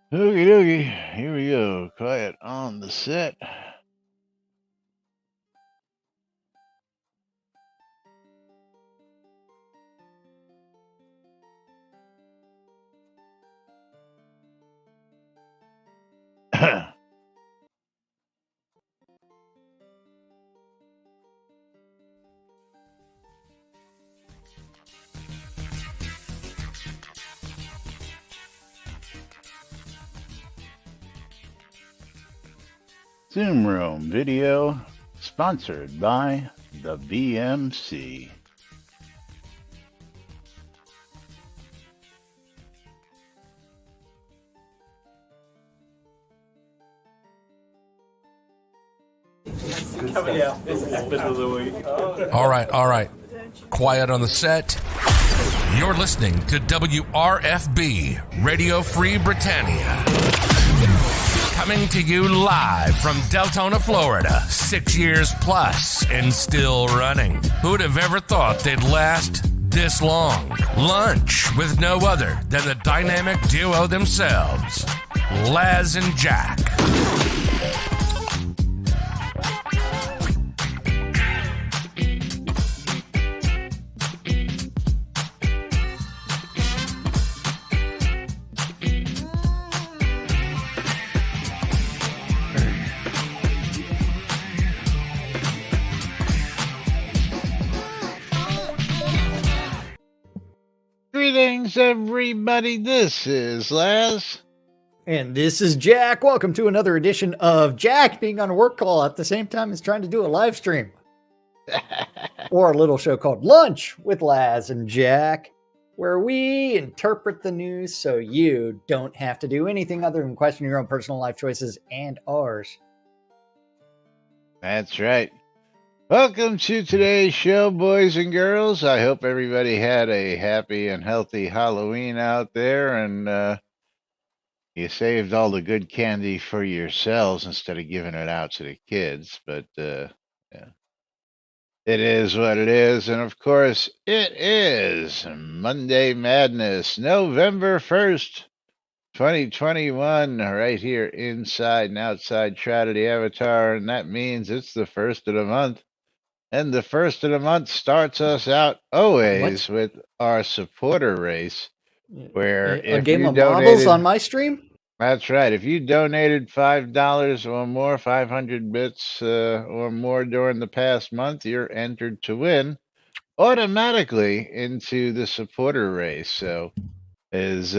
Okie dokie, here we go. Quiet on the set. Zoom Room video sponsored by the BMC. All right. Quiet on the set. You're listening to WRFB, Radio Free Britannia. Coming to you live from Deltona, Florida, 6 years plus and still running. Who'd have ever thought they'd last this long? Lunch with no other than the dynamic duo themselves, Laz and Jack. Greetings, everybody. This is Laz. And this is Jack. Welcome to another edition of Jack being on a work call at the same time as trying to do a live stream. Or a little show called Lunch with Laz and Jack, where we interpret the news so you don't have to do anything other than question your own personal life choices and ours. That's right. Welcome to today's show, boys and girls. I hope everybody had a happy and healthy Halloween out there, and you saved all the good candy for yourselves instead of giving it out to the kids. But yeah, it is what it is. And of course, it is Monday Madness, November 1st, 2021, right here inside and outside Shroud of the Avatar. And that means it's the first of the month. And the first of the month starts us out always with our supporter race, where a game of marbles on my stream? That's right. If you donated $5 or more, 500 bits or more during the past month, you're entered to win automatically into the supporter race. So is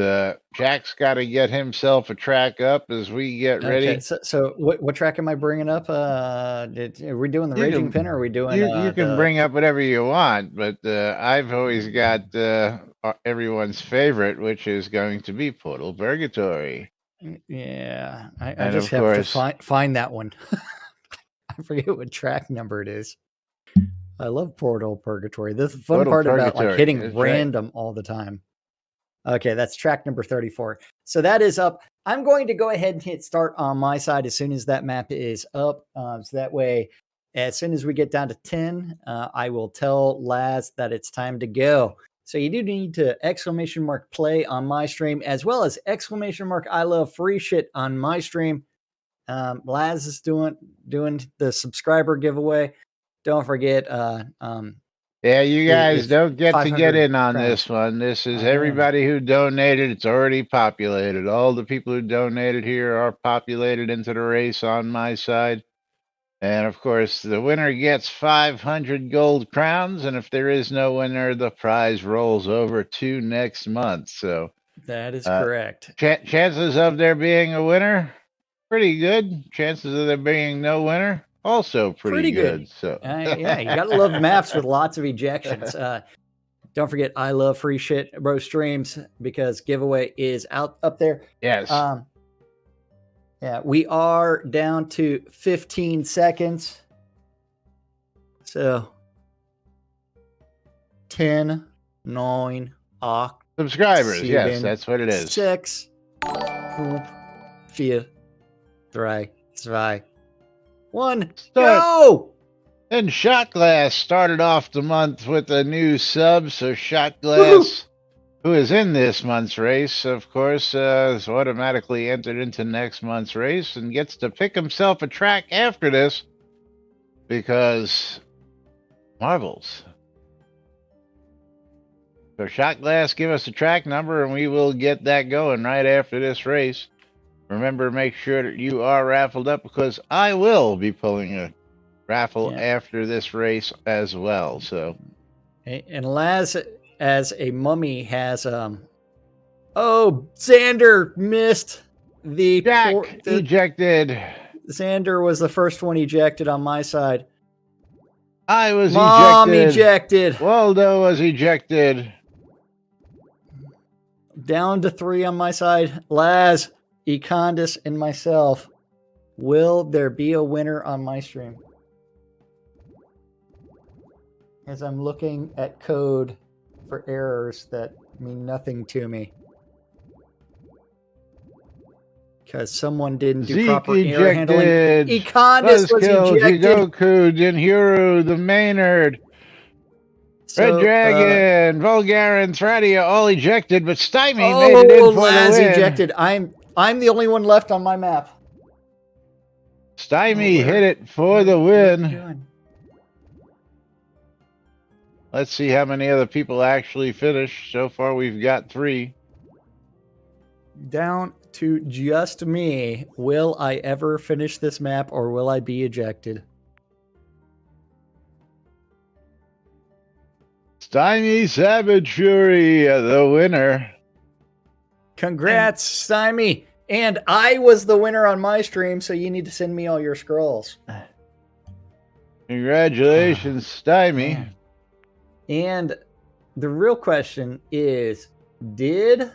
Jack's got to get himself a track up as we get ready. Okay, so what track am I bringing up? Are we doing the Raging Pin, or are we doing? You can bring up whatever you want, but I've always got everyone's favorite, which is going to be Portal Purgatory. Yeah, I just have to find that one. I forget what track number it is. I love Portal Purgatory. This is the fun part about like hitting random all the time. Okay, that's track number 34. So that is up. I'm going to go ahead and hit start on my side as soon as that map is up. So that way, as soon as we get down to 10, I will tell Laz that it's time to go. So you do need to ! play on my stream, as well as ! I love free shit on my stream. Laz is doing the subscriber giveaway. Don't forget, yeah, you guys don't get to get in on this one. This is everybody who donated. It's already populated. All the people who donated here are populated into the race on my side. And of course, the winner gets 500 gold crowns. And if there is no winner, the prize rolls over to next month. So that is correct. Chances of there being a winner, pretty good. Chances of there being no winner, also pretty good. So yeah, you gotta love maps with lots of ejections. Don't forget, I love free shit, bro streams, because giveaway is up there. Yes. Yeah, we are down to 15 seconds. So 10, 9, 8. Subscribers, yes, that's what it is. 6, 5, 4, 3, 2, 1, go! And Shot Glass started off the month with a new sub. So Shot Glass, who is in this month's race, of course, is automatically entered into next month's race and gets to pick himself a track after this because marbles. So Shot Glass, give us a track number and we will get that going right after this race. Remember, make sure that you are raffled up because I will be pulling a raffle after this race as well. So, and Laz, as a mummy, has Xander missed the ejected. Xander was the first one ejected on my side. I was ejected. Waldo was ejected. Down to 3 on my side. Laz, Econdis, and myself. Will there be a winner on my stream? As I'm looking at code for errors that mean nothing to me. Because someone didn't do proper error handling. Econdis was ejected. Jigoku, Jinhuru, the Maynard. Red Dragon, Vulgarin, Thradia, all ejected, but Stymie made it in for the win. Ejected. I'm the only one left on my map. Stymie hit it for the win. Let's see how many other people actually finish. So far, we've got 3. Down to just me. Will I ever finish this map or will I be ejected? Stymie Savage Fury, the winner. Congrats, Stymie. And I was the winner on my stream, so you need to send me all your scrolls. Congratulations, Stymie. And the real question is, did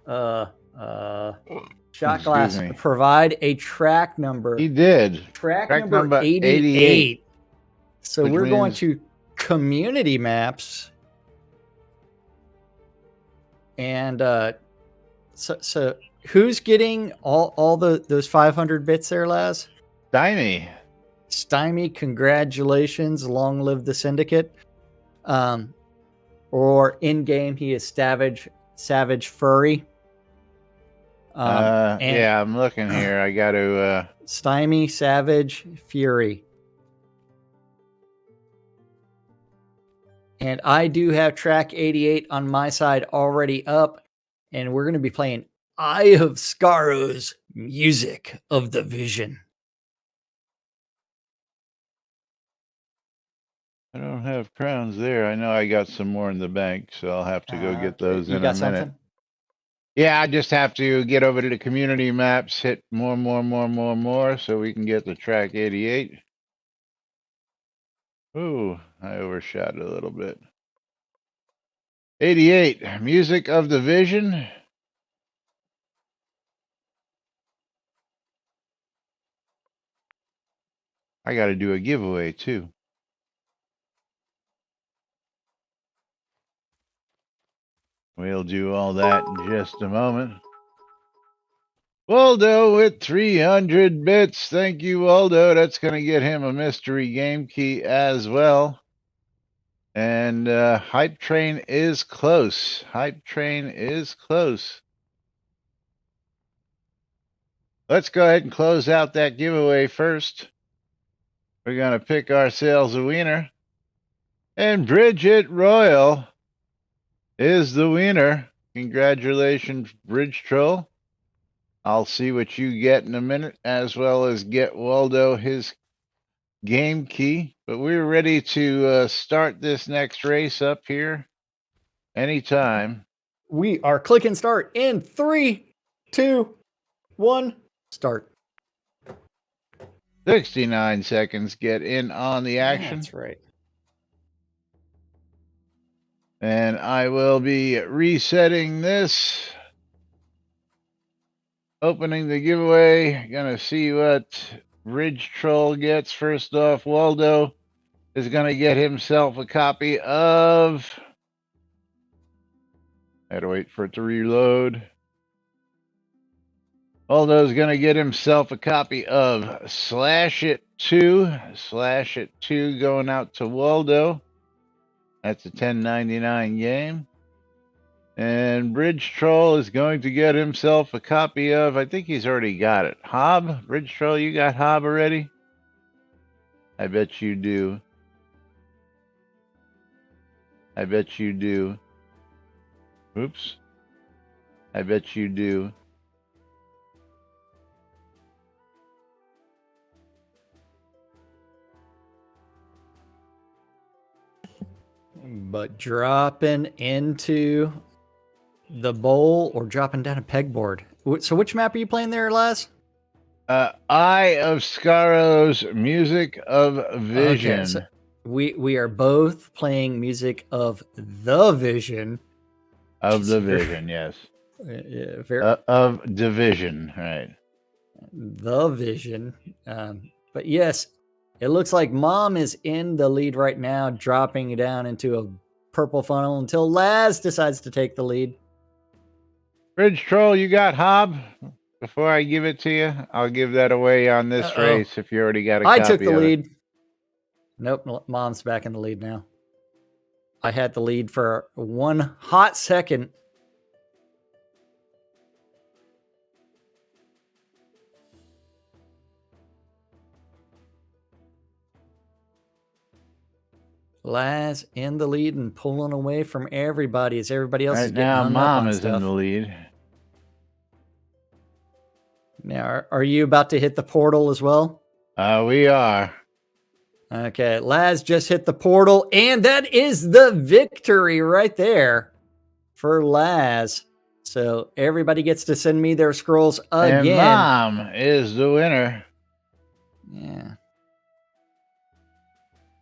Shot Glass provide a track number? He did. Track number 88. So we're going to community maps. And so who's getting all those 500 bits there, Laz? Stymie, congratulations. Long live the Syndicate. Or in game, he is Savage Furry. Yeah, I'm looking here. I got to Stymie Savage Fury. And I do have track 88 on my side already up. And we're going to be playing Eye of Scaro's Music of the Vision. I don't have crowns there. I know I got some more in the bank, so I'll have to go get those in a minute. Something? Yeah, I just have to get over to the community maps, hit more, so we can get the track 88. Ooh, I overshot it a little bit. 88, Music of the Vision. I got to do a giveaway, too. We'll do all that in just a moment. Waldo with 300 bits. Thank you, Waldo. That's going to get him a mystery game key as well. And Hype Train is close. Hype Train is close. Let's go ahead and close out that giveaway first. We're going to pick ourselves a winner. And Bridget Royal is the winner. Congratulations, Bridge Troll. I'll see what you get in a minute, as well as get Waldo his game key. But we're ready to start this next race up here anytime. We are clicking start in 3, 2, 1, start. 69 seconds, get in on the action. That's right. And I will be resetting this. Opening the giveaway. Gonna see what Ridge Troll gets. First off, Waldo is gonna get himself a copy of... I had to wait for it to reload. Waldo's gonna get himself a copy of Slash It 2. Slash It 2 going out to Waldo. That's a $10.99 game. And Bridge Troll is going to get himself a copy of, I think he's already got it. Hob? Bridge Troll, you got Hob already? I bet you do. I bet you do. Oops. I bet you do. But dropping into the bowl or dropping down a pegboard. So which map are you playing there, Laz? Eye of Scaro's Music of Vision. Okay, so we are both playing Music of the Vision. Of the Vision, yes. Yeah, of Division, right. The Vision. But yes, it looks like Mom is in the lead right now, dropping down into a purple funnel until Laz decides to take the lead. Bridge Troll, you got Hob? Before I give it to you, I'll give that away on this race if you already got a copy of it. I took the lead. Nope, Mom's back in the lead now. I had the lead for one hot second. Laz in the lead and pulling away from everybody as everybody else is getting hung up on stuff. Mom is in the lead. Now, are you about to hit the portal as well? We are. Okay, Laz just hit the portal, and that is the victory right there for Laz. So everybody gets to send me their scrolls again. And Mom is the winner. Yeah.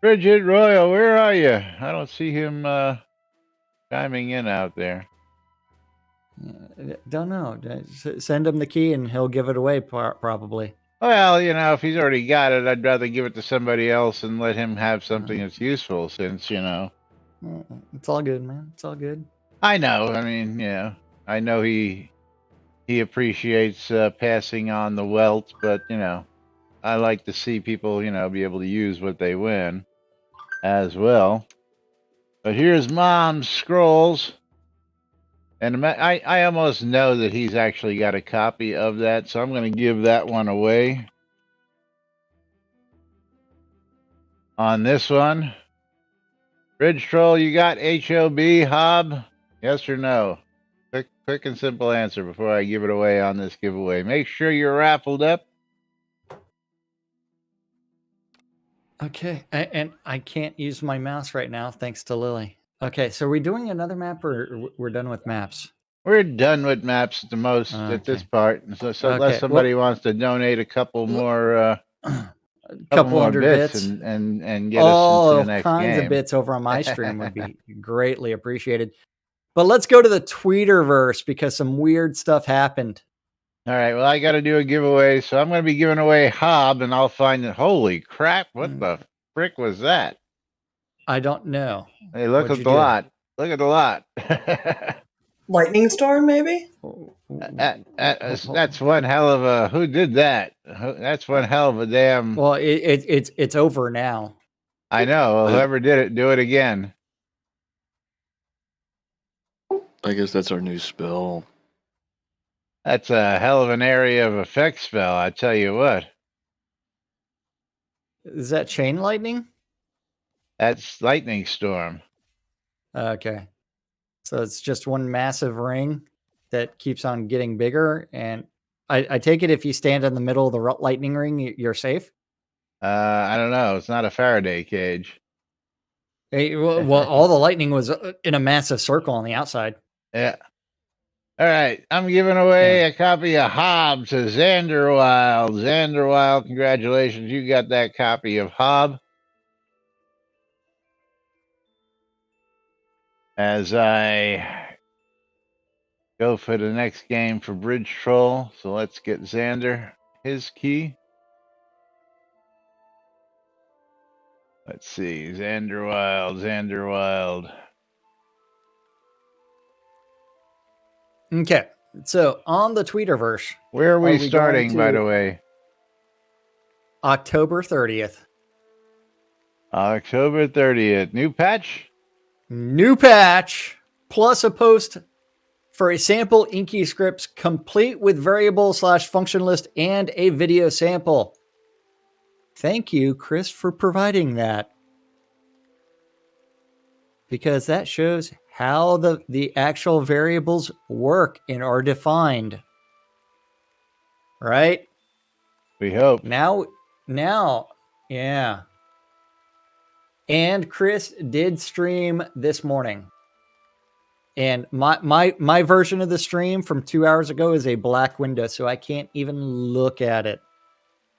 Bridget Royal, where are you? I don't see him chiming in out there. Don't know. Send him the key and he'll give it away probably. Well, if he's already got it, I'd rather give it to somebody else and let him have something that's useful since, It's all good, man. It's all good. I know. I mean, I know he appreciates passing on the wealth, but, I like to see people, be able to use what they win as well. But here's Mom's scrolls. And I almost know that he's actually got a copy of that, so I'm going to give that one away. On this one, Bridge Troll, you got HOB, Hob? Yes or no? Quick and simple answer before I give it away on this giveaway. Make sure you're raffled up. Okay, and I can't use my mouse right now thanks to Lily. Okay, so we're doing another map, or we're done with maps? We're done with maps at this part. So unless somebody wants to donate a couple more, couple hundred bits and get us into the next game. All kinds of bits over on my stream would be greatly appreciated. But let's go to the Tweeterverse because some weird stuff happened. All right, well, I got to do a giveaway, so I'm going to be giving away Hob, and I'll find it. Holy crap, what the frick was that? I don't know. Hey, look at the lot. Look at the lot. Lightning storm, maybe? That's one hell of a... Who did that? That's one hell of a damn... Well, it's over now. I know. Well, whoever did it, do it again. I guess that's our new spell. That's a hell of an area of effect spell, I tell you what. Is that chain lightning? That's lightning storm. Okay. So it's just one massive ring that keeps on getting bigger. And I take it if you stand in the middle of the lightning ring, you're safe? I don't know. It's not a Faraday cage. Hey, well, all the lightning was in a massive circle on the outside. Yeah. All right. I'm giving away a copy of Hob to Xander Wild. Xander Wild, congratulations. You got that copy of Hob. As I go for the next game for Bridge Troll. So let's get Xander his key. Let's see. Xander Wild, Xander Wild. Okay. So on the Tweeterverse. Where are we starting, by the way? October 30th. October 30th. New patch? New patch. Plus a post for a sample Inky scripts complete with variable/function list and a video sample. Thank you, Chris, for providing that. Because that shows how the actual variables work and are defined. Right? We hope. Now, yeah. And Chris did stream this morning. And my version of the stream from 2 hours ago is a black window, so I can't even look at it.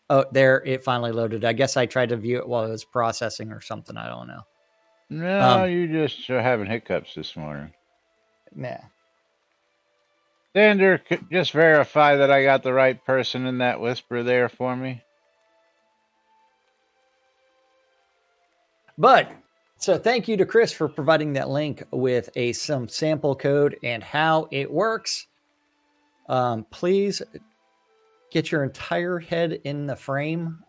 Oh, there, it finally loaded. I guess I tried to view it while it was processing or something. I don't know. No, you just are having hiccups this morning. Nah. Sander, just verify that I got the right person in that whisper there for me. But, so thank you to Chris for providing that link with some sample code and how it works. Please get your entire head in the frame,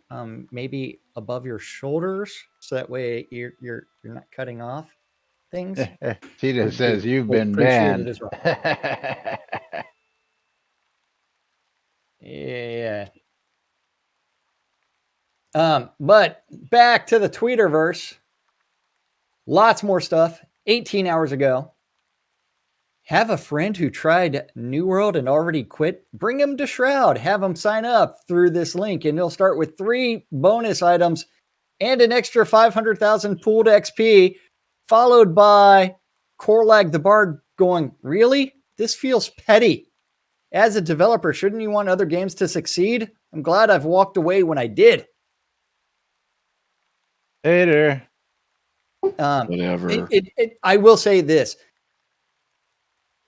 maybe above your shoulders, so that way you're not cutting off things. Tita says you've been banned. As well. Yeah. But back to the Tweeterverse. Lots more stuff. 18 hours ago. Have a friend who tried New World and already quit. Bring him to Shroud. Have him sign up through this link, and you'll start with 3 bonus items and an extra 500,000 pooled XP, followed by Corlag the Bard going, really? This feels petty. As a developer, shouldn't you want other games to succeed? I'm glad I've walked away when I did. Later. Whatever. I will say this.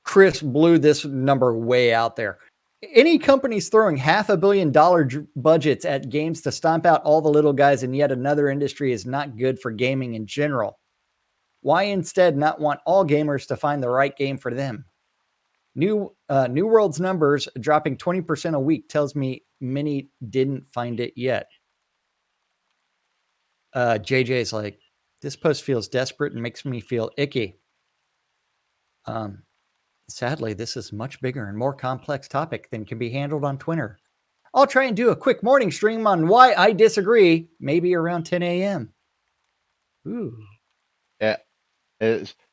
Chris blew this number way out there. Any companies throwing $500 million budgets at games to stomp out all the little guys in yet another industry is not good for gaming in general. Why instead not want all gamers to find the right game for them? New World's numbers dropping 20% a week tells me many didn't find it yet. JJ's like, this post feels desperate and makes me feel icky. Sadly, this is much bigger and more complex topic than can be handled on Twitter. I'll try and do a quick morning stream on why I disagree, maybe around 10 a.m. Ooh. Yeah.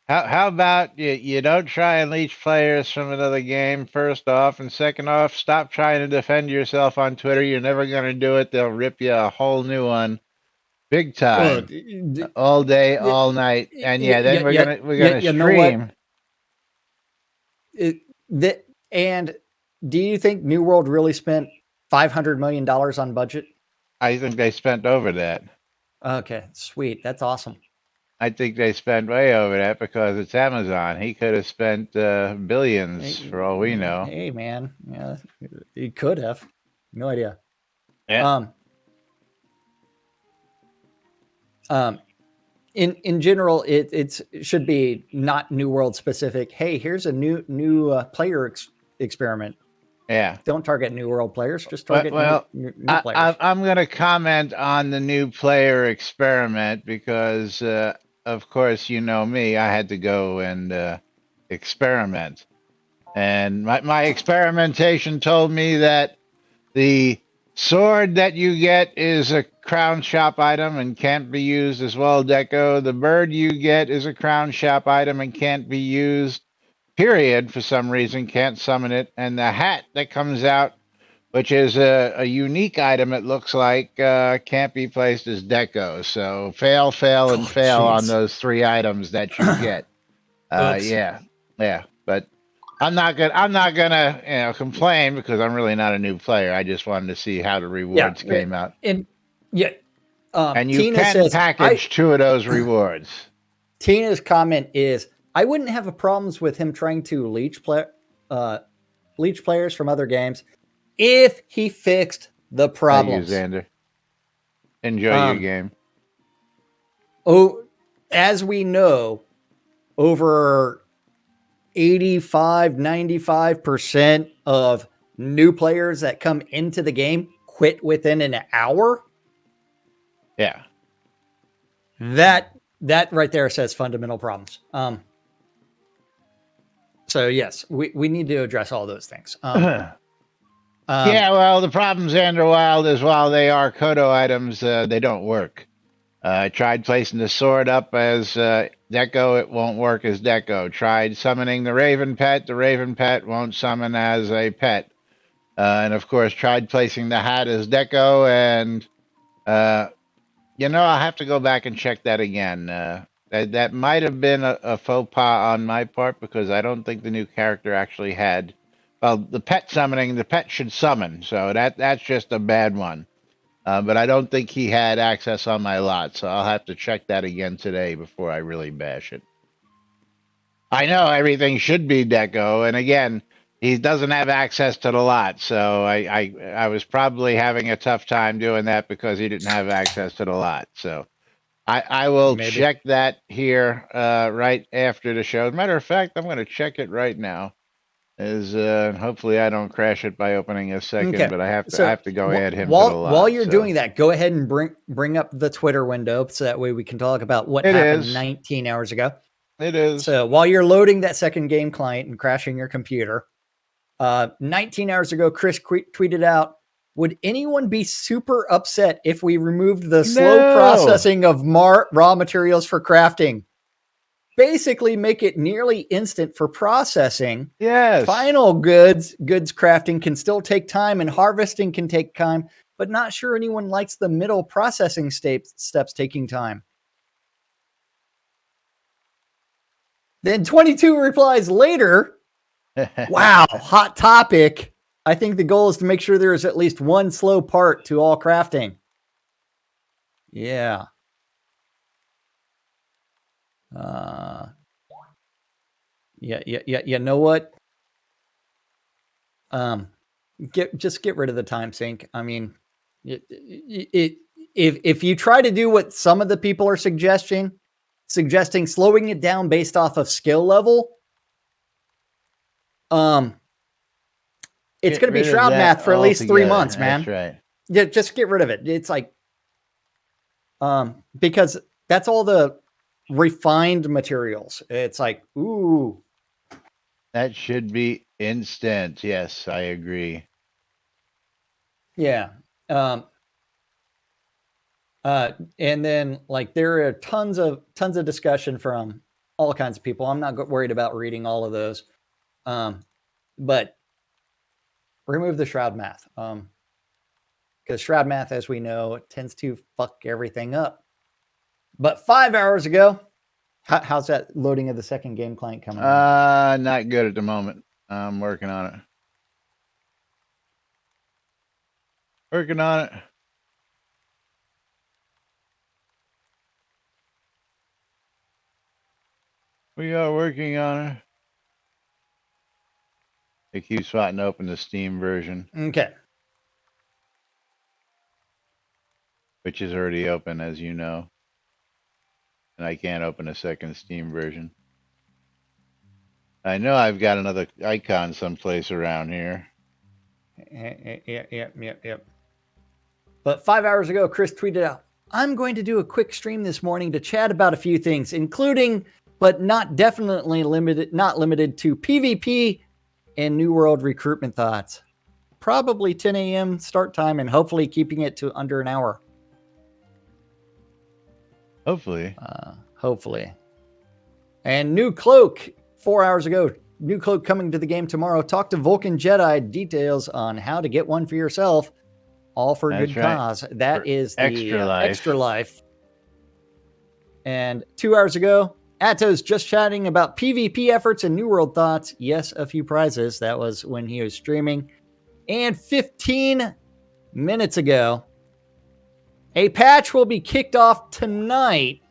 How about you don't try and leech players from another game, first off, and second off, stop trying to defend yourself on Twitter. You're never going to do it. They'll rip you a whole new one. Big time. All day, all night. And then we're gonna stream. And do you think New World really spent $500 million on budget? I think they spent over that. Okay, sweet. That's awesome. I think they spent way over that because it's Amazon. He could have spent billions for all we know. Hey, man. Yeah, he could have. No idea. Yeah. In general, it should be not New World specific. Hey, here's a new player experiment. Yeah. Don't target New World players. Just target new players. I'm going to comment on the new player experiment because, of course, you know me. I had to go and experiment. And my experimentation told me that the sword that you get is a crown shop item and can't be used as well deco. The bird you get is a crown shop item and can't be used, period, for some reason, can't summon it. And the hat that comes out, which is a unique item, it looks like, can't be placed as deco. So fail, and fail on those 3 items that you get. Yeah. But I'm not gonna complain because I'm really not a new player. I just wanted to see how the rewards came out. And and you Tina can says, package 2 of those rewards. Tina's comment is, I wouldn't have a problems with him trying to leech players from other games if he fixed the problems. Thank you, Xander. Enjoy your game. Oh, as we know, over 85-95% of new players that come into the game quit within an hour. Yeah. That right there says fundamental problems. So yes, we need to address all those things. Yeah, well, the problem, Xander Wild, is while they are Kodo items, they don't work. I tried placing the sword up as Deco, it won't work as Deco. Tried summoning the Raven Pet won't summon as a pet. And of course, tried placing the hat as Deco, and I'll have to go back and check that again. That might have been a faux pas on my part because I don't think the new character actually had. Well, the pet summoning, the pet should summon, so that's just a bad one. But I don't think he had access on my lot, so I'll have to check that again today before I really bash it. I know everything should be Deco, and again, he doesn't have access to the lot, so I was probably having a tough time doing that because he didn't have access to the lot. So I will check that here right after the show. As a matter of fact, I'm going to check it right now. Hopefully I don't crash it by opening a second, but I have to go add him to the lot. While you're doing that, go ahead and bring up the Twitter window so that way we can talk about what happened 19 hours ago. It is. So while you're loading that second game client and crashing your computer, 19 hours ago, Chris tweeted out, would anyone be super upset if we removed the slow processing of raw materials for crafting? Basically make it nearly instant for processing. Yes. Final goods crafting can still take time and harvesting can take time, but not sure anyone likes the middle processing steps taking time. Then 22 replies later, wow, hot topic. I think the goal is to make sure there is at least one slow part to all crafting. Yeah. You know what? Get rid of the time sink. I mean, if you try to do what some of the people are suggesting slowing it down based off of skill level, it's going to be Shroud math for at least 3 months, man. That's right. Yeah, just get rid of it. It's like, because that's all the refined materials. It's like, ooh. That should be instant. Yes, I agree. Yeah. And then like there are tons of discussion from all kinds of people. I'm not worried about reading all of those. But remove the Shroud math. Because Shroud math, as we know, tends to fuck everything up. But 5 hours ago, how's that loading of the second game client coming? Not good at the moment. I'm working on it. Working on it. We are working on it. It keeps spotting to open the Steam version. Okay. Which is already open, as you know. And I can't open a second Steam version. I know I've got another icon someplace around here. Yep. But 5 hours ago, Chris tweeted out, I'm going to do a quick stream this morning to chat about a few things, including, but not limited to PvP and New World recruitment thoughts. Probably 10 a.m. start time and hopefully keeping it to under an hour. Hopefully. And new cloak 4 hours ago. New cloak coming to the game tomorrow. Talk to Vulcan Jedi. Details on how to get one for yourself. All for good cause. That is the extra life. And 2 hours ago, Atto's just chatting about PvP efforts and New World thoughts. Yes, a few prizes. That was when he was streaming. And 15 minutes ago, a patch will be kicked off tonight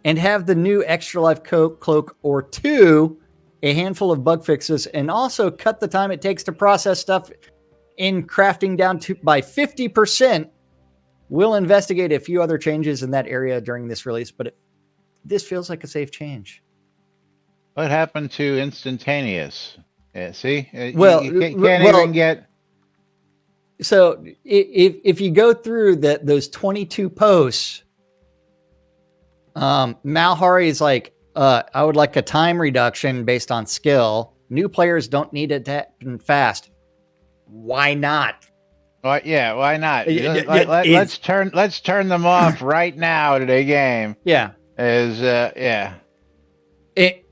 and have the new Extra Life cloak or two, a handful of bug fixes, and also cut the time it takes to process stuff in crafting down by 50%. We'll investigate a few other changes in that area during this release, but this feels like a safe change. What happened to instantaneous? Yeah, see? You can't even get... So if you go through those 22 posts, Malhari is like, I would like a time reduction based on skill. New players don't need it to happen fast. Why not? Well, yeah, why not? Let's turn them off right now to the game. Yeah.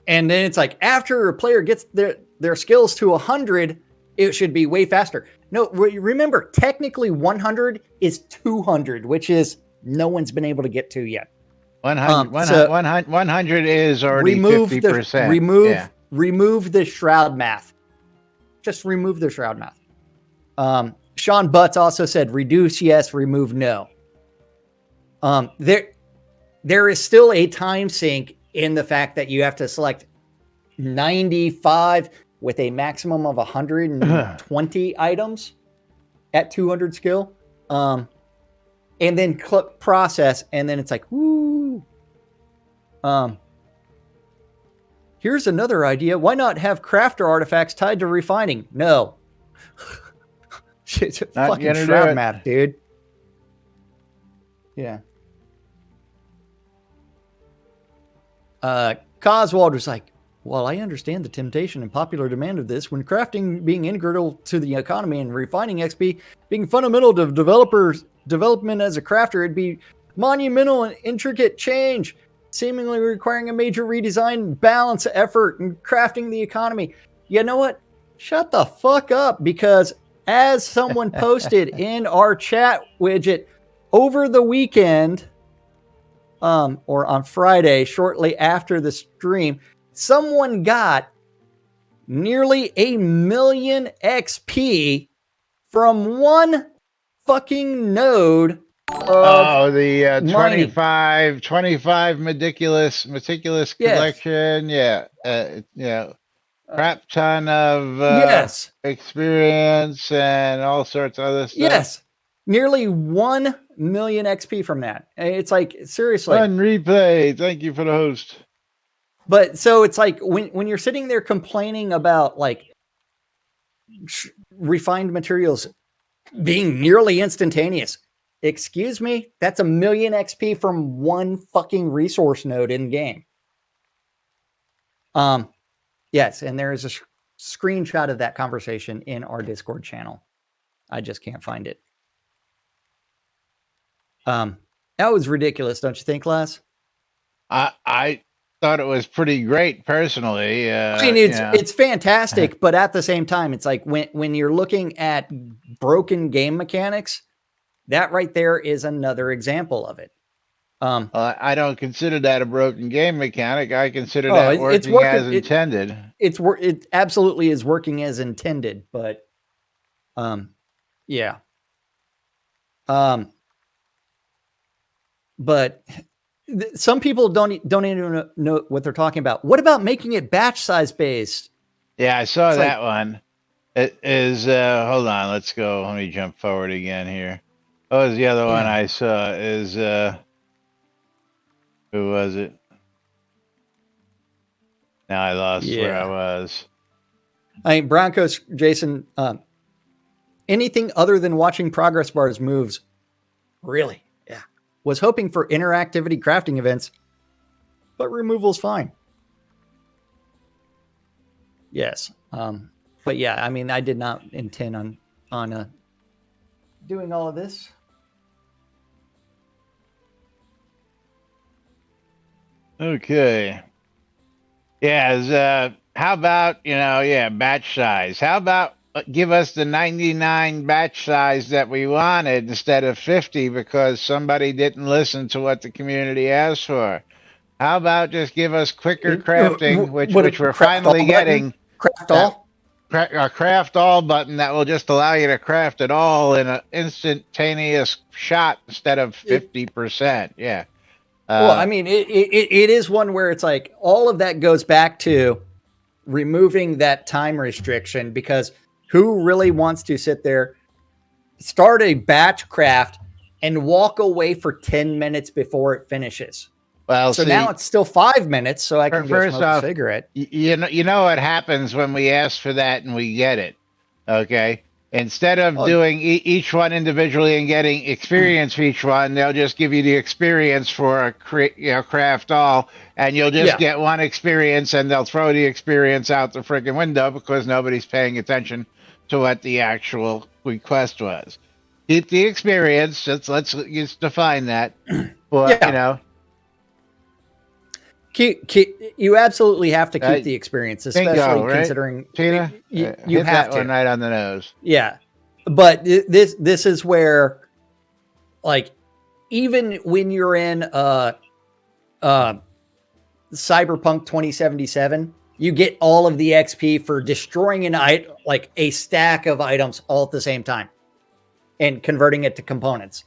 And then it's like after a player gets their skills to 100, it should be way faster. No, remember, technically 100 is 200, which is no one's been able to get to yet. 100 is already 50%. Remove the Shroud math. Just remove the Shroud math. Sean Butts also said, reduce yes, remove no. There is still a time sink in the fact that you have to select 95 with a maximum of 120 items at 200 skill. And then click process, and then it's like, woo. Here's another idea. Why not have crafter artifacts tied to refining? No. Shit's fucking Shroud math, dude. Yeah. Coswald was like, well, I understand the temptation and popular demand of this when crafting being integral to the economy and refining XP being fundamental to developers' development as a crafter. It'd be monumental and intricate change, seemingly requiring a major redesign, balance, effort, and crafting the economy. You know what? Shut the fuck up, because as someone posted in our chat widget over the weekend, or on Friday, shortly after the stream, someone got nearly 1 million XP from one fucking node. The 25 meticulous collection. Yeah. Crap ton of experience and all sorts of other stuff. Yes. Nearly 1 million XP from that. It's like, seriously. Fun replay. Thank you for the host. But so it's like when you're sitting there complaining about like refined materials being nearly instantaneous. Excuse me? That's 1 million XP from one fucking resource node in game. Yes, and there is a screenshot of that conversation in our Discord channel. I just can't find it. That was ridiculous, don't you think, Les? I thought it was pretty great personally. I mean, it's fantastic, but at the same time, it's like when you're looking at broken game mechanics, that right there is another example of it. I don't consider that a broken game mechanic. I consider that working as intended. It absolutely is working as intended, but yeah. But some people don't even know what they're talking about. What about making it batch size based? Yeah, I saw that one. It is, hold on, let's go. Let me jump forward again here. What was the other one I saw? Is, who was it? Now I lost where I was. I mean, Broncos, Jason, anything other than watching progress bars moves, really? Yeah. Was hoping for interactivity crafting events, but removal's fine. Yes. But yeah, I mean, I did not intend on doing all of this. Okay. Yeah, how about, batch size? How about give us the 99 batch size that we wanted instead of 50 because somebody didn't listen to what the community asked for? How about just give us quicker crafting, which we're finally getting. Craft all? A craft all button that will just allow you to craft it all in an instantaneous shot instead of 50%. Yeah. Well, I mean, it is one where it's like all of that goes back to removing that time restriction, because who really wants to sit there, start a batch craft, and walk away for 10 minutes before it finishes? Well, so now it's still 5 minutes, so I can go smoke a cigarette. You know what happens when we ask for that and we get it, okay? Instead of doing each one individually and getting experience for each one, they'll just give you the experience for a craft all, and you'll just get one experience, and they'll throw the experience out the freaking window because nobody's paying attention to what the actual request was. Keep the experience. Let's define that. But you absolutely have to keep the experience, especially considering Tina, you hit have that to. one right on the nose. Yeah, but this is where, like, even when you're in Cyberpunk 2077, you get all of the XP for destroying a stack of items all at the same time and converting it to components.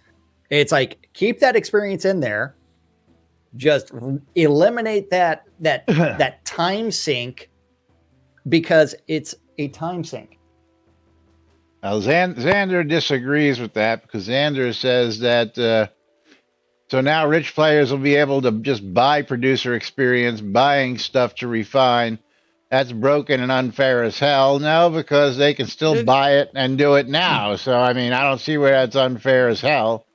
It's like, keep that experience in there. Just eliminate that time sink, because it's a time sink. Now, Xander disagrees with that, because Xander says that so now rich players will be able to just buy producer experience, buying stuff to refine. That's broken and unfair as hell. No, because they can still buy it and do it now. So, I mean, I don't see where that's unfair as hell.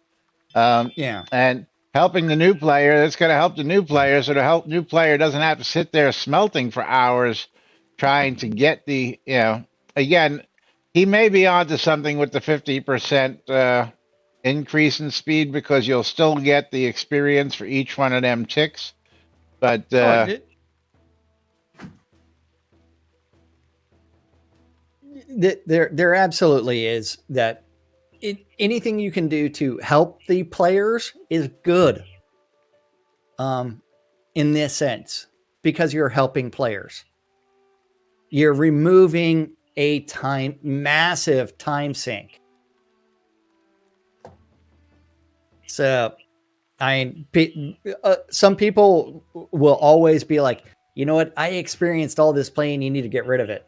And helping the new player, that's going to help the new player. So the new player doesn't have to sit there smelting for hours trying to get again, he may be onto something with the 50% increase in speed, because you'll still get the experience for each one of them ticks. But there absolutely is that. Anything you can do to help the players is good. In this sense, because you're helping players, you're removing a massive time sink. So, some people will always be like, you know what? I experienced all this playing. You need to get rid of it.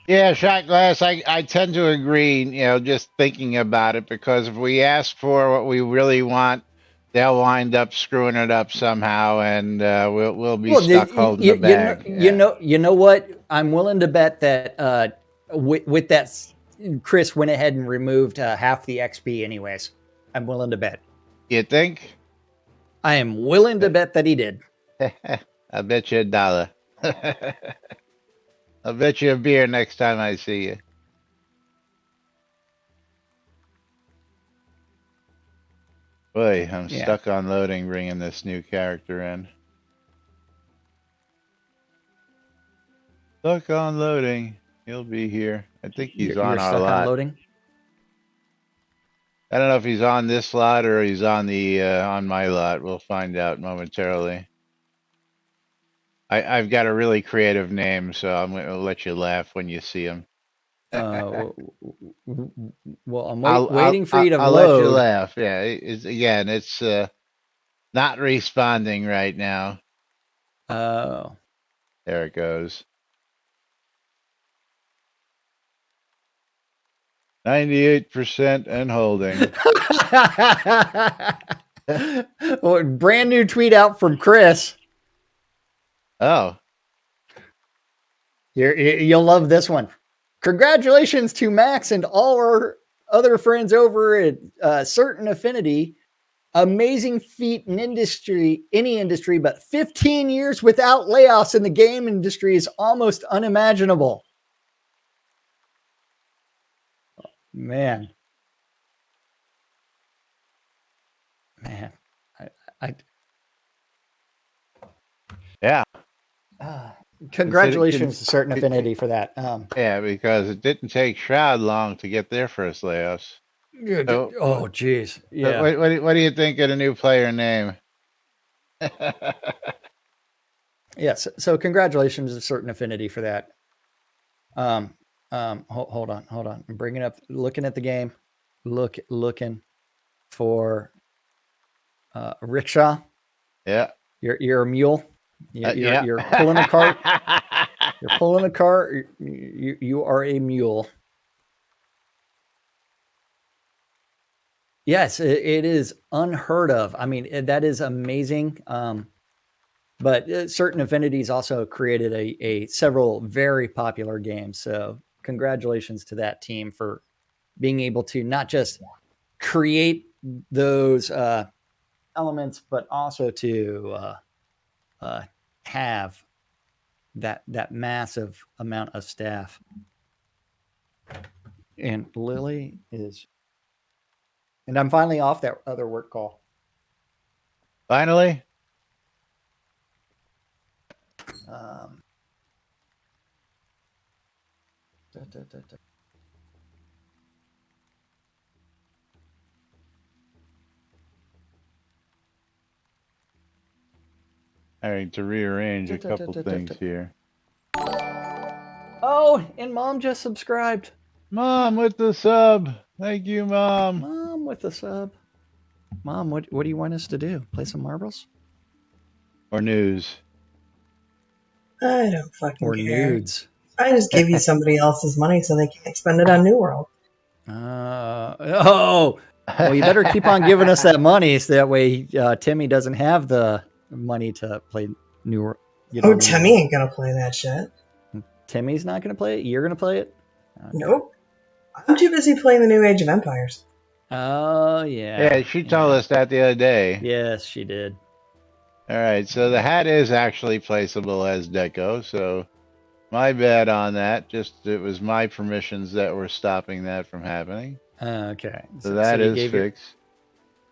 Yeah, Shot Glass, I tend to agree, just thinking about it, because if we ask for what we really want, they'll wind up screwing it up somehow, and we'll be stuck holding the bag. You know what? I'm willing to bet that with that, Chris went ahead and removed half the XP anyways. I'm willing to bet. You think? I am willing to bet that he did. I bet you $1. I'll bet you a beer next time I see you. Boy, I'm stuck on loading, bringing this new character in. Stuck on loading. He'll be here. I think he's on our lot. On loading? I don't know if he's on this lot or he's on the on my lot. We'll find out momentarily. I've got a really creative name, so I'm going to let you laugh when you see him. Well, I'm waiting for you to load. I'll let you laugh. Yeah, it's not responding right now. Oh. There it goes. 98% and holding. Well, brand new tweet out from Chris. Oh. You'll love this one. Congratulations to Max and all our other friends over at Certain Affinity. Amazing feat in any industry, but 15 years without layoffs in the game industry is almost unimaginable. Man. Yeah. Congratulations to Certain Affinity for that. Yeah, because it didn't take Shroud long to get their first layoffs. Oh, geez. Yeah. So what do you think of the new player name? Yes. So congratulations to Certain Affinity for that. Hold on. I'm bringing up, looking at the game, looking for rickshaw. Yeah. You're a mule. You're pulling a cart. You're pulling a cart. You are a mule. Yes, it is unheard of. I mean, that is amazing. But certain affinities also created a several very popular games. So congratulations to that team for being able to not just create those elements, but also to have that massive amount of staff. And Lily is, and I'm finally off that other work call. Finally. Having to rearrange a couple things here. Oh, and Mom just subscribed. Mom with the sub. Thank you, Mom. Mom with the sub. Mom, what do you want us to do? Play some marbles? Or news? I don't fucking or care. nudes. I just give you somebody else's money so they can't spend it on New World. Well, you better keep on giving us that money so that way Timmy doesn't have the money to play New World. Timmy ain't gonna play that shit. Timmy's not gonna play it? You're gonna play it? Okay. Nope. I'm too busy playing the new Age of Empires. Oh, yeah. Yeah, she told us that the other day. Yes, she did. All right, so the hat is actually placeable as deco, so my bad on that. Just it was my permissions that were stopping that from happening. Okay. So that is fixed.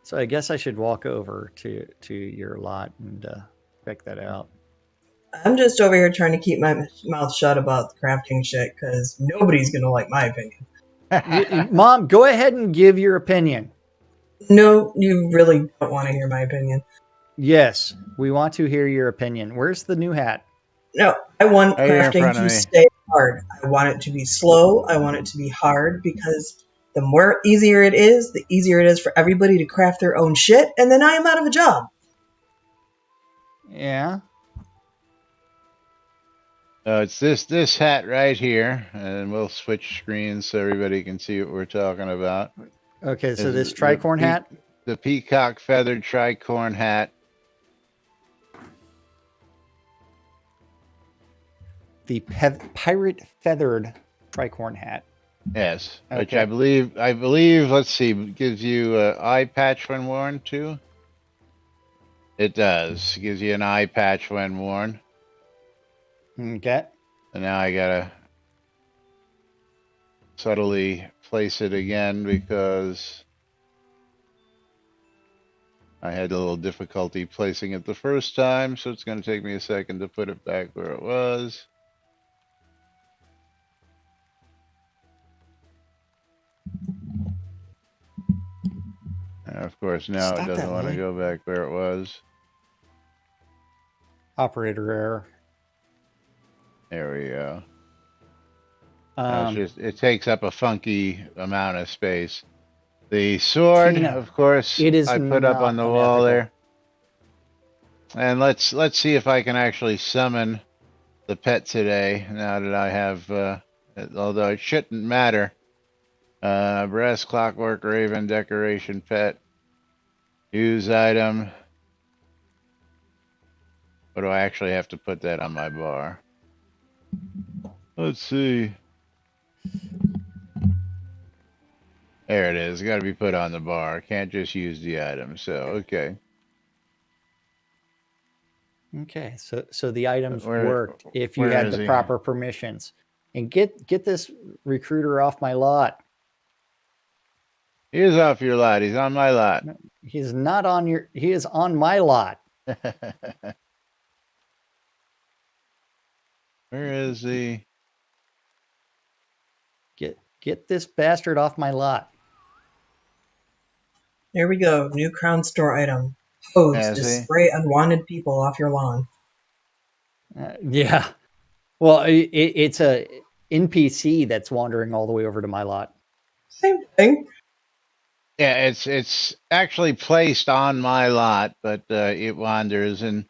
So I guess I should walk over to your lot and check that out. I'm just over here trying to keep my mouth shut about the crafting shit because nobody's going to like my opinion. Mom, go ahead and give your opinion. No, you really don't want to hear my opinion. Yes, we want to hear your opinion. Where's the new hat? No, I want crafting to stay hard. I want it to be slow. I want it to be hard because the more easier it is, the easier it is for everybody to craft their own shit, and then I am out of a job. Yeah. It's this hat right here, and we'll switch screens so everybody can see what we're talking about. Okay, so this tricorn hat? The peacock feathered tricorn hat. The pirate feathered tricorn hat. Yes, okay. Which I believe, let's see, gives you an eye patch when worn too. It does. It gives you an eye patch when worn. Okay. And now I gotta subtly place it again because I had a little difficulty placing it the first time, so it's going to take me a second to put it back where it was. And of course, now it doesn't want to go back where it was. Operator error. There we go. It takes up a funky amount of space. The sword, of course, I put up on the wall there. And let's see if I can actually summon the pet today. Now that I have, although it shouldn't matter. Brass clockwork raven decoration pet. Use item. What do I actually have to put that on my bar? Let's see. There it is. Got to be put on the bar. Can't just use the item. So, okay. Okay, so the items worked if you had the proper permissions. And get this recruiter off my lot. He is off your lot. He's on my lot. He's not on your. He is on my lot. Where is he? Get this bastard off my lot. There we go. New Crown Store item. Hose to spray unwanted people off your lawn. Yeah. Well, it's a NPC that's wandering all the way over to my lot. Same thing. Yeah, it's actually placed on my lot, but it wanders, and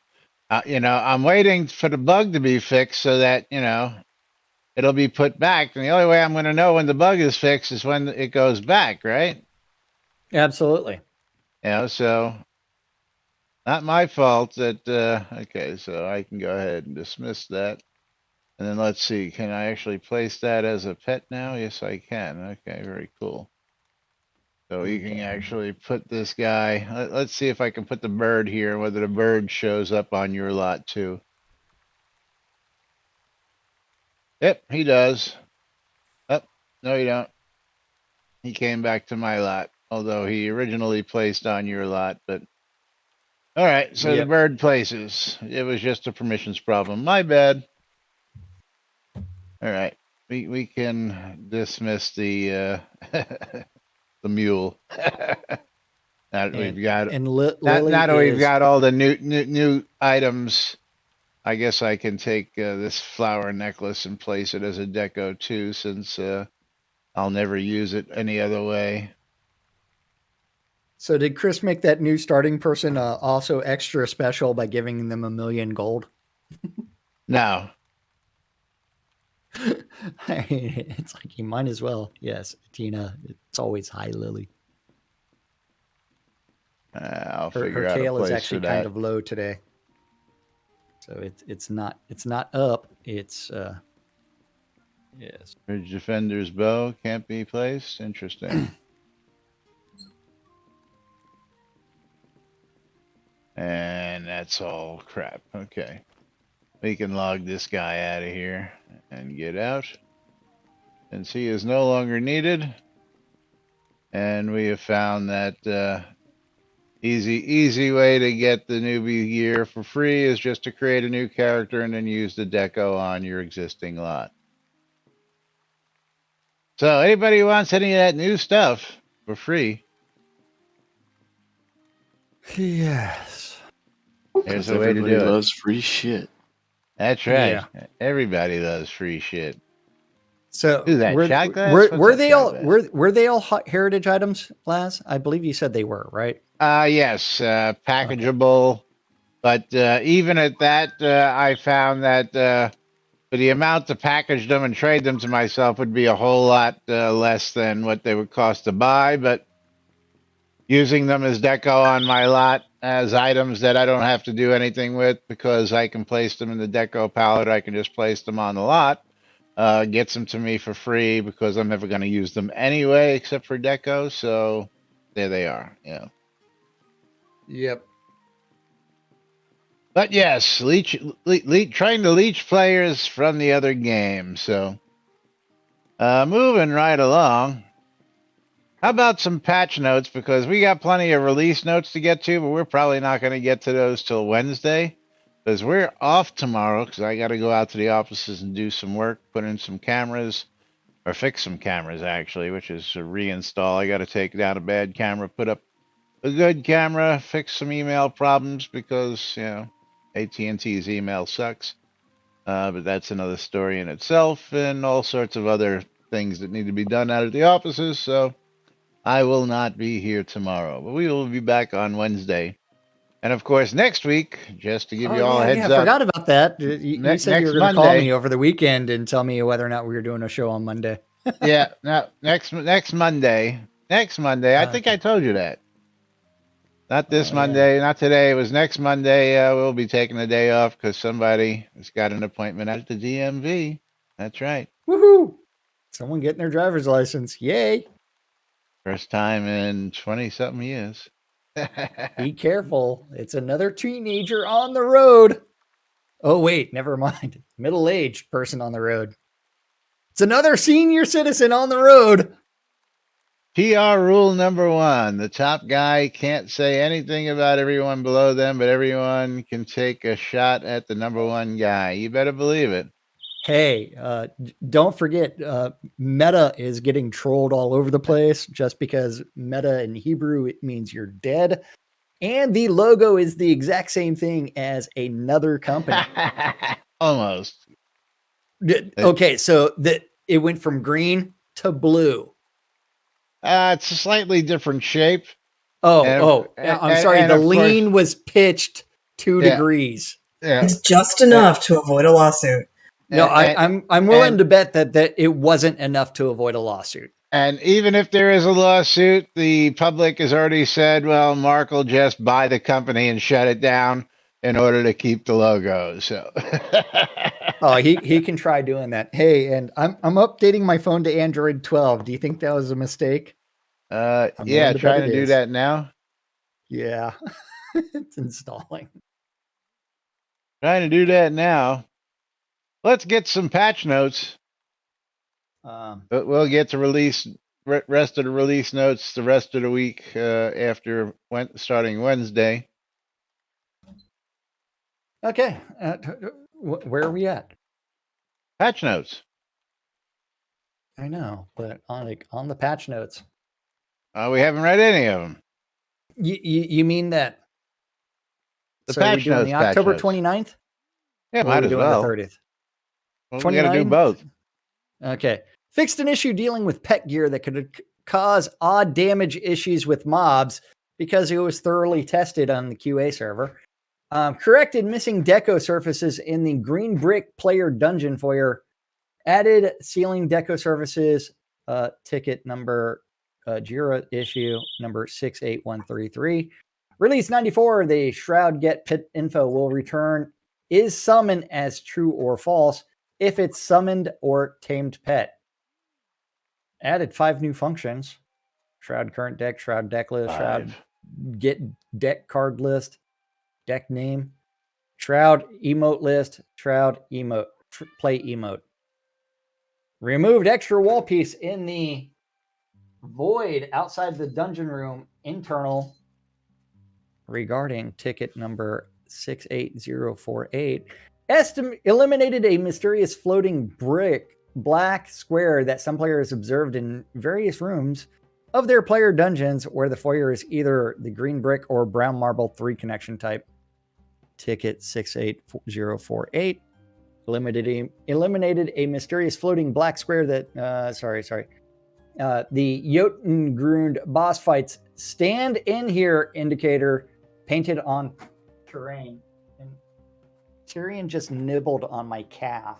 I'm waiting for the bug to be fixed so that it'll be put back. And the only way I'm going to know when the bug is fixed is when it goes back, right? Absolutely. So Not my fault that, okay, so I can go ahead and dismiss that. And then let's see, can I actually place that as a pet now? Yes, I can. Okay, very cool. So you can actually put this guy, let's see if I can put the bird here, whether the bird shows up on your lot too. Yep, he does. Oh, no, you don't. He came back to my lot, although he originally placed on your lot, but all right, so the bird places. It was just a permissions problem. My bad. All right. We can dismiss the the mule. Now that we've got now that we've got all the new items, I guess I can take this flower necklace and place it as a deco too, since I'll never use it any other way. So did Chris make that new starting person also extra special by giving them 1,000,000 gold? No. It's like you might as well. Yes, Tina. It's always hi, Lily. I'll figure out a place for that. Her tail is actually kind of low today, so it's not up. It's yes. Bridge defender's bow can't be placed. Interesting. And that's all crap. Okay. We can log this guy out of here and get out. Since he is no longer needed. And we have found that easy way to get the newbie gear for free is just to create a new character and then use the deco on your existing lot. So anybody who wants any of that new stuff for free? Yes. There's a way to do it. Everybody loves free shit. That's right. Yeah. Everybody loves free shit. So were they all heritage items, Laz? I believe you said they were, right? Yes, packageable. Okay. But even at that, I found that for the amount to package them and trade them to myself would be a whole lot less than what they would cost to buy. But using them as deco on my lot as items that I don't have to do anything with because I can place them in the deco palette, I can just place them on the lot. Gets them to me for free because I'm never going to use them anyway, except for deco. So there they are. Yeah. Yep. But yes, trying to leech players from the other game. So moving right along. How about some patch notes? Because we got plenty of release notes to get to, but we're probably not going to get to those till Wednesday. Because we're off tomorrow, because I got to go out to the offices and do some work, put in some cameras, or fix some cameras, actually, which is a reinstall. I got to take down a bad camera, put up a good camera, fix some email problems, because, you know, AT&T's email sucks. But that's another story in itself, and all sorts of other things that need to be done out of the offices, so I will not be here tomorrow. But we will be back on Wednesday. And of course, next week, just to give you all a heads up. I forgot about that. You said you were going to call me over the weekend and tell me whether or not we were doing a show on Monday. Yeah, no, next Monday. Next Monday. I think I told you that. Not this Monday, not today. It was next Monday. We'll be taking a day off because somebody has got an appointment at the DMV. That's right. Woohoo! Someone getting their driver's license. Yay! First time in 20-something years. Be careful. It's another teenager on the road. Oh, wait, never mind. Middle-aged person on the road. It's another senior citizen on the road. PR rule number 1. The top guy can't say anything about everyone below them, but everyone can take a shot at the number 1 guy. You better believe it. Hey, don't forget, meta is getting trolled all over the place just because meta in Hebrew, it means you're dead. And the logo is the exact same thing as another company. Almost. Okay, so it went from green to blue. It's a slightly different shape. I'm sorry. The lean was pitched 2 degrees. Yeah. It's just enough to avoid a lawsuit. No, I'm willing to bet that it wasn't enough to avoid a lawsuit. And even if there is a lawsuit, the public has already said, well, Mark will just buy the company and shut it down in order to keep the logo. So oh, he can try doing that. Hey, and I'm updating my phone to Android 12. Do you think that was a mistake? Yeah, trying to do that now. Yeah, it's installing. Trying to do that now. Let's get some patch notes. But we'll get to rest of the release notes the rest of the week after starting Wednesday. Okay, where are we at? Patch notes. I know, but on the patch notes, we haven't read any of them. You mean that? The patch notes. Are we doing the October 29th? Yeah, might as well. The 30th. Well, we got to do both. Okay. Fixed an issue dealing with pet gear that could cause odd damage issues with mobs because it was thoroughly tested on the QA server. Corrected missing deco surfaces in the green brick player dungeon foyer. Added ceiling deco surfaces. Ticket number JIRA issue number 68133. Release 94. The Shroud get pet info will return is summoned as true or false if it's summoned or tamed pet. Added 5 new functions. Shroud current deck, Shroud deck list, Shroud get deck card list, deck name, Shroud emote list, Shroud emote, play emote. Removed extra wall piece in the void outside the dungeon room internal regarding ticket number 68048. Eliminated a mysterious floating brick black square that some players observed in various rooms of their player dungeons where the foyer is either the green brick or brown marble 3 connection type. Ticket 68048. Eliminated a mysterious floating black square that the Jotungrund boss fights stand in here indicator painted on terrain. And Tyrion just nibbled on my calf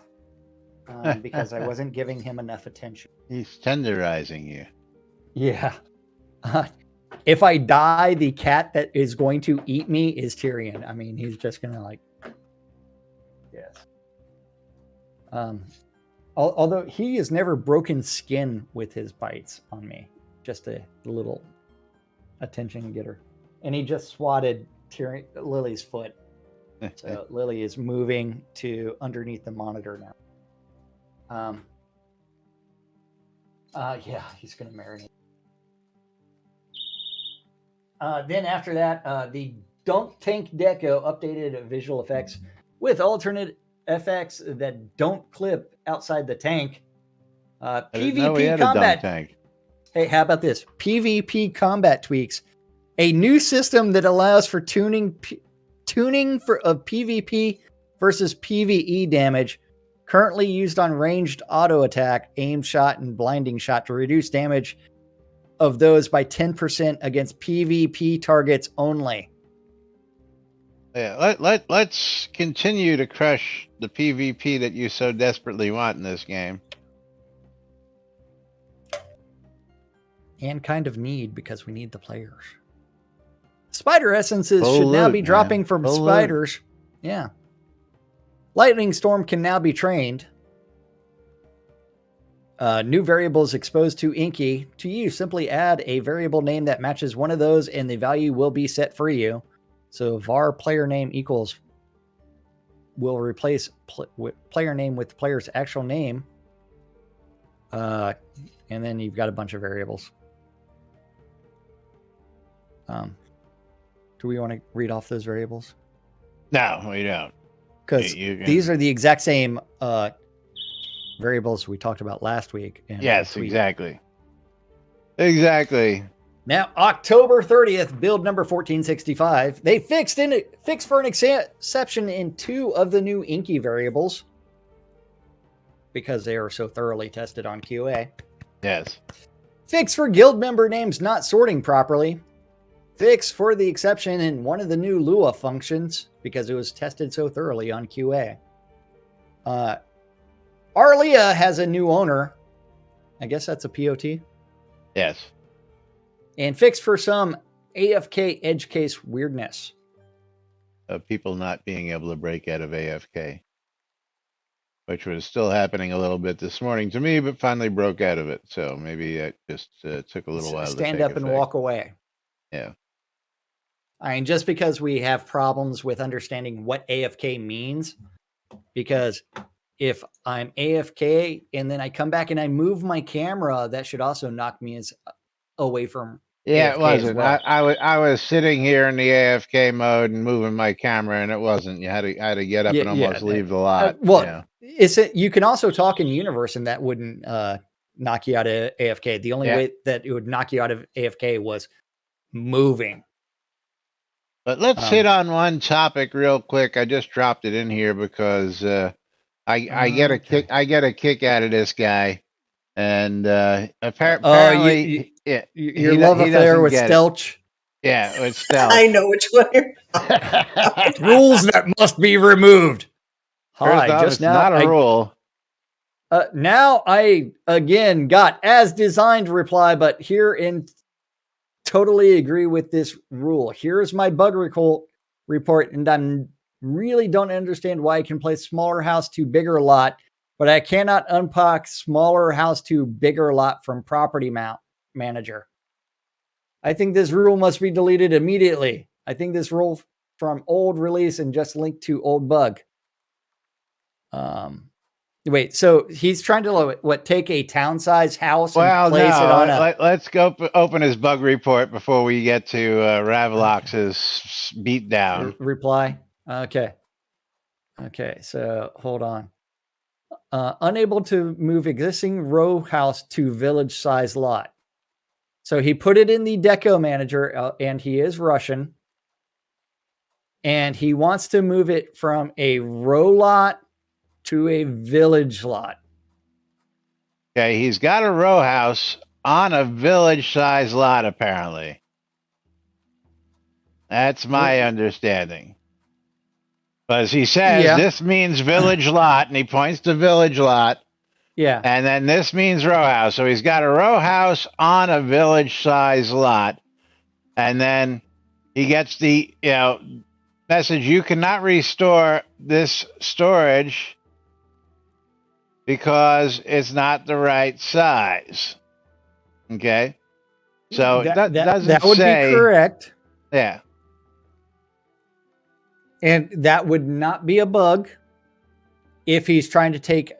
because I wasn't giving him enough attention. He's tenderizing you. Yeah. If I die, the cat that is going to eat me is Tyrion. I mean, he's just going to yes. Although he has never broken skin with his bites on me. Just a little attention getter. And he just swatted Lily's foot. So Lily is moving to underneath the monitor now. Yeah, he's going to marinate. Then after that, the Dunk Tank Deco updated visual effects with alternate effects that don't clip outside the tank. PvP combat tank. Hey, how about this? PvP combat tweaks. A new system that allows for tuning of PvP versus PvE damage, currently used on ranged auto attack, aim shot, and blinding shot to reduce damage of those by 10% against PvP targets only. Yeah, let's continue to crush the PvP that you so desperately want in this game. And kind of need, because we need the players. Spider essences should now be dropping from spiders. Yeah. Lightning Storm can now be trained. New variables exposed to Inky. To you, simply add a variable name that matches one of those and the value will be set for you. So var player name equals will replace player name with player's actual name. And then you've got a bunch of variables. Do we want to read off those variables? No, we don't. Because these are the exact same variables we talked about last week. Yes, exactly. Exactly. Now, October 30th, build number 1465. They fixed for an exception in 2 of the new Inky variables because they are so thoroughly tested on QA. Yes. Fix for guild member names not sorting properly. Fix for the exception in one of the new Lua functions because it was tested so thoroughly on QA. Arlia has a new owner. I guess that's a POT. Yes. And fixed for some AFK edge case weirdness. People not being able to break out of AFK, which was still happening a little bit this morning to me, but finally broke out of it. So maybe it just took a little while to stand up and walk away. Yeah. I mean, just because we have problems with understanding what AFK means, because if I'm AFK and then I come back and I move my camera, that should also knock me away from Yeah, AFK it wasn't. Well. I was sitting here in the AFK mode and moving my camera, and it wasn't. I had to get up and almost leave the lot. You can also talk in universe, and that wouldn't knock you out of AFK. The only way that it would knock you out of AFK was moving. But let's hit on one topic real quick. I just dropped it in here because I get a kick. I get a kick out of this guy, and apparently, your love affair with Stelch. Yeah, with Stelch. I know which one you're talking about. Rules that must be removed. First off, just now, not a rule. Now I again got as designed reply, but here in totally agree with this rule. Here's my bug report, and I really don't understand why I can play smaller house to bigger lot, but I cannot unpack smaller house to bigger lot from property manager. I think this rule must be deleted immediately. I think this rule from old release and just linked to old bug. Wait, so he's trying to take a town size house and place it on let's go open his bug report before we get to Ravalox's beatdown reply. Okay, so hold on. Unable to move existing row house to village size lot. So he put it in the deco manager, and he is Russian, and he wants to move it from a row lot to a village lot. Okay, he's got a row house on a village size lot, apparently. That's my understanding. Because he says this means village lot, and he points to village lot. Yeah. And then this means row house. So he's got a row house on a village size lot. And then he gets the message, you cannot restore this storage because it's not the right size. Okay? So that doesn't that would say, be correct. Yeah. And that would not be a bug if he's trying to take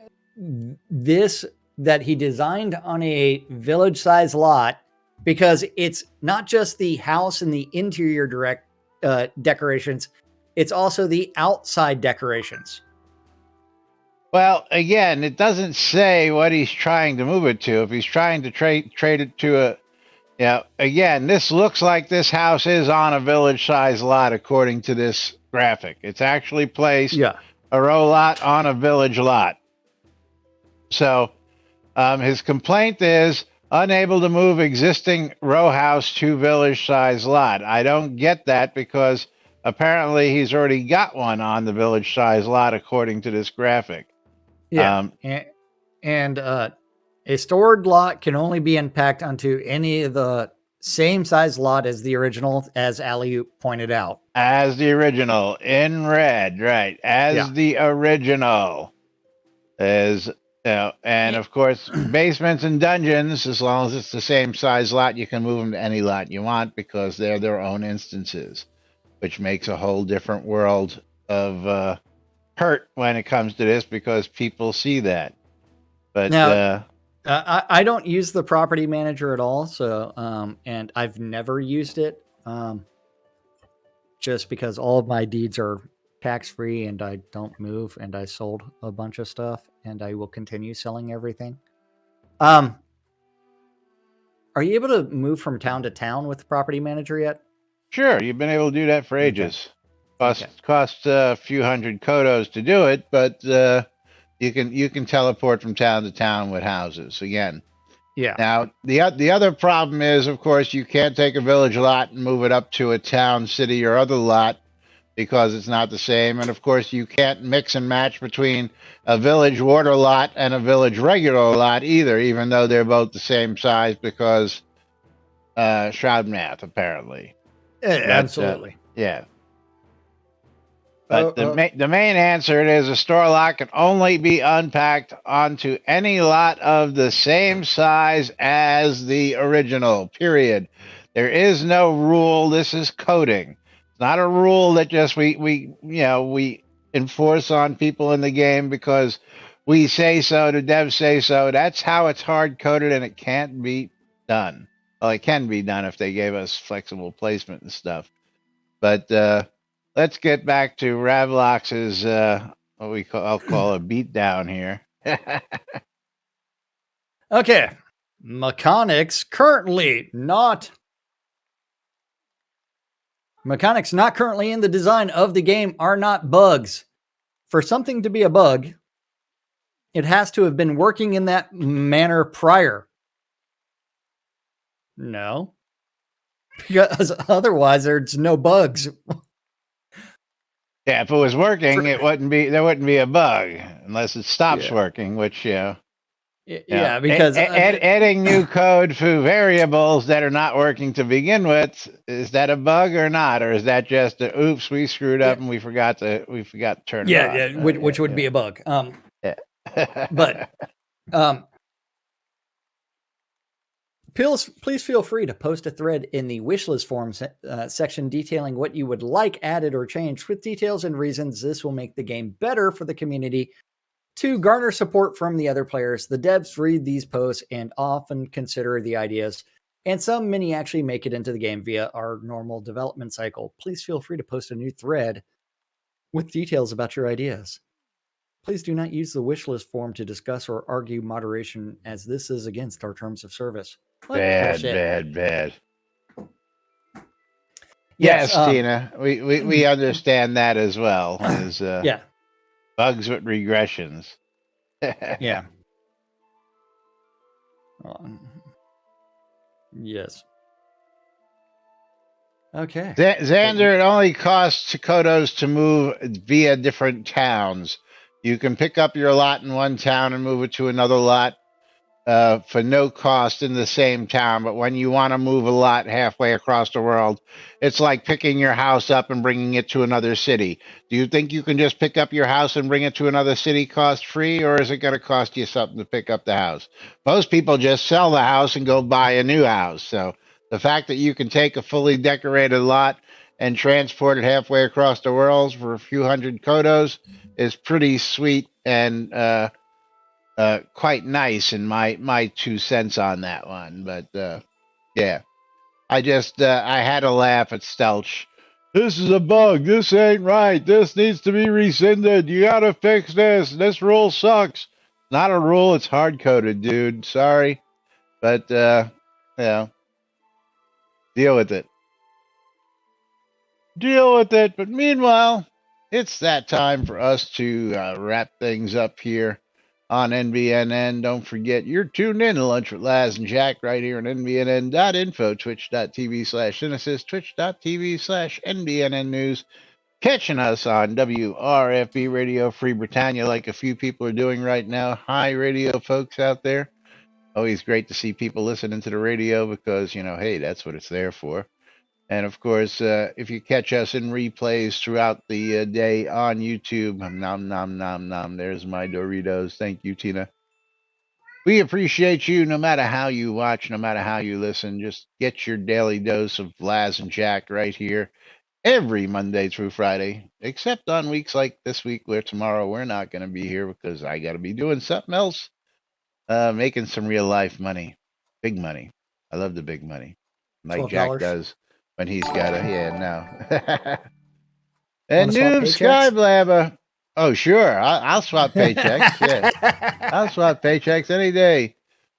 this that he designed on a village size lot, because it's not just the house and the interior decorations, it's also the outside decorations. Well, again, it doesn't say what he's trying to move it to. If he's trying to trade it to again, this looks like this house is on a village size lot according to this graphic. It's actually placed a row lot on a village lot. So his complaint is unable to move existing row house to village size lot. I don't get that because apparently he's already got one on the village size lot according to this graphic. Yeah. And a stored lot can only be unpacked onto any of the same size lot as the original, as Ali pointed out. As the original in red, right? As the original is, and of course, basements and dungeons, as long as it's the same size lot, you can move them to any lot you want because they're their own instances, which makes a whole different world of hurt when it comes to this because people see that. But now, I don't use the property manager at all, so and I've never used it, just because all of my deeds are tax-free and I don't move, and I sold a bunch of stuff, and I will continue selling everything. Are you able to move from town to town with the property manager yet? Sure, you've been able to do that for ages. Costs a few hundred kodos to do it, but you can teleport from town to town with houses again. Yeah. Now the other problem is, of course, you can't take a village lot and move it up to a town, city, or other lot because it's not the same. And of course, you can't mix and match between a village water lot and a village regular lot either, even though they're both the same size because Shroud math, apparently. Absolutely. Yeah. But the main answer is a store lot can only be unpacked onto any lot of the same size as the original, period. There is no rule. This is coding. It's not a rule that just we enforce on people in the game because we say so, the devs say so. That's how it's hard coded, and it can't be done. Well, it can be done if they gave us flexible placement and stuff. But let's get back to Ravlox's I'll call a beatdown here. Okay. Mechanics not currently in the design of the game are not bugs. For something to be a bug, it has to have been working in that manner prior. No. Because otherwise there's no bugs. Yeah, if it was working, there wouldn't be a bug unless it stops working, which because adding new code for variables that are not working to begin with, is that a bug or not, or is that just oops, we screwed up and we forgot to turn it on? Yeah, which would be a bug. But please feel free to post a thread in the wishlist forms section detailing what you would like added or changed with details and reasons. This will make the game better for the community to garner support from the other players. The devs read these posts and often consider the ideas, and many actually make it into the game via our normal development cycle. Please feel free to post a new thread with details about your ideas. Please do not use the wishlist form to discuss or argue moderation, as this is against our terms of service. What? Bad. Yes, Tina, we understand that as well. As bugs with regressions. Yeah. Yes. Okay. Xander, it only costs Kodos to move via different towns. You can pick up your lot in one town and move it to another lot for no cost in the same town. But when you want to move a lot halfway across the world, it's like picking your house up and bringing it to another city. Do you think you can just pick up your house and bring it to another city cost free, or is it going to cost you something to pick up the house? Most people just sell the house and go buy a new house. So the fact that you can take a fully decorated lot and transport it halfway across the world for a few hundred Kodos is pretty sweet and quite nice in my 2 cents on that one. But yeah, I just I had to laugh at Stelch. This is a bug. This ain't right. This needs to be rescinded. You gotta fix this. This rule sucks. Not a rule. It's hard coded, dude. Sorry, but deal with it. But meanwhile, it's that time for us to wrap things up here on NBNN. Don't forget, you're tuned in to Lunch with Laz and Jack right here on NBNN.info, twitch.tv/Genesis, twitch.tv/NBNN News. Catching us on WRFB Radio Free Britannia like a few people are doing right now. Hi, radio folks out there. Always great to see people listening to the radio because, hey, that's what it's there for. And of course, if you catch us in replays throughout the day on YouTube, nom, nom, nom, nom, there's my Doritos. Thank you, Tina. We appreciate you no matter how you watch, no matter how you listen. Just get your daily dose of Laz and Jack right here every Monday through Friday, except on weeks like this week where tomorrow we're not going to be here because I got to be doing something else, making some real life money, big money. I love the big money, like $12. Jack does. When he's got no. And Noob Skyblabber. Oh, sure. I'll swap paychecks. Yeah. I'll swap paychecks any day.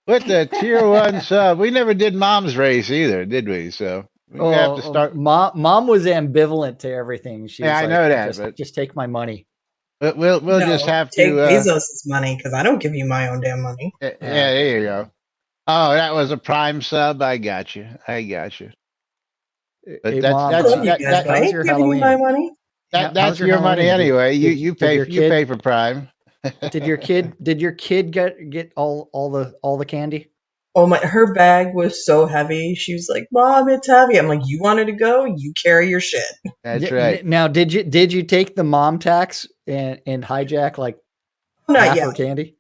With the tier 1 sub. We never did Mom's race either, did we? So we have to start. Mom was ambivalent to everything. She was I know that. Just take my money. But we'll just have to take Bezos' money because I don't give you my own damn money. Yeah, there you go. Oh, that was a Prime sub. I got you. But hey, Mom, how's your Halloween? My money? That's your money anyway. You pay for Prime. Did your kid get all the candy? Oh my! Her bag was so heavy. She was like, "Mom, it's heavy." I'm like, "You wanted to go? You carry your shit." That's right. Now, did you take the mom tax and hijack like half her candy?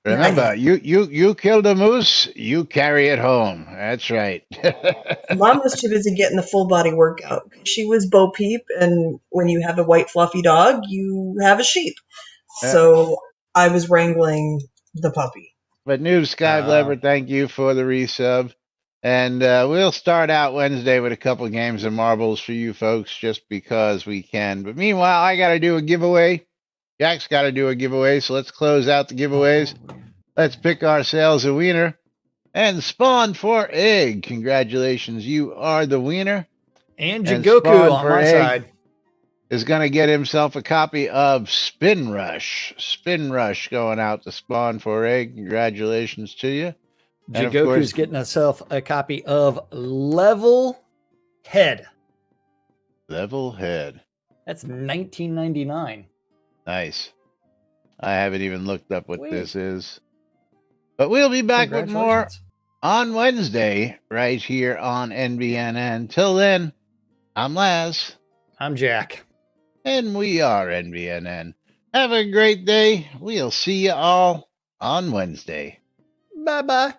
Remember, you killed a moose, you carry it home. That's right. Mom was too busy getting the full body workout. She was Bo Peep, and when you have a white fluffy dog, you have a sheep. So I was wrangling the puppy. But Noob Sky Blebber, thank you for the resub. And we'll start out Wednesday with a couple of games of marbles for you folks just because we can. But meanwhile, I got to do a giveaway. Jack's got to do a giveaway. So let's close out the giveaways. Let's pick ourselves a wiener. And Spawn for Egg. Congratulations. You are the wiener. And Jigoku on my side is going to get himself a copy of Spin Rush. Spin Rush going out to Spawn for Egg. Congratulations to you. Jigoku's getting himself a copy of Level Head. Level Head. That's $19.99. Nice. I haven't even looked up what this is. But we'll be back with more on Wednesday right here on NBNN. Till then, I'm Laz. I'm Jack. And we are NBNN. Have a great day. We'll see you all on Wednesday. Bye-bye.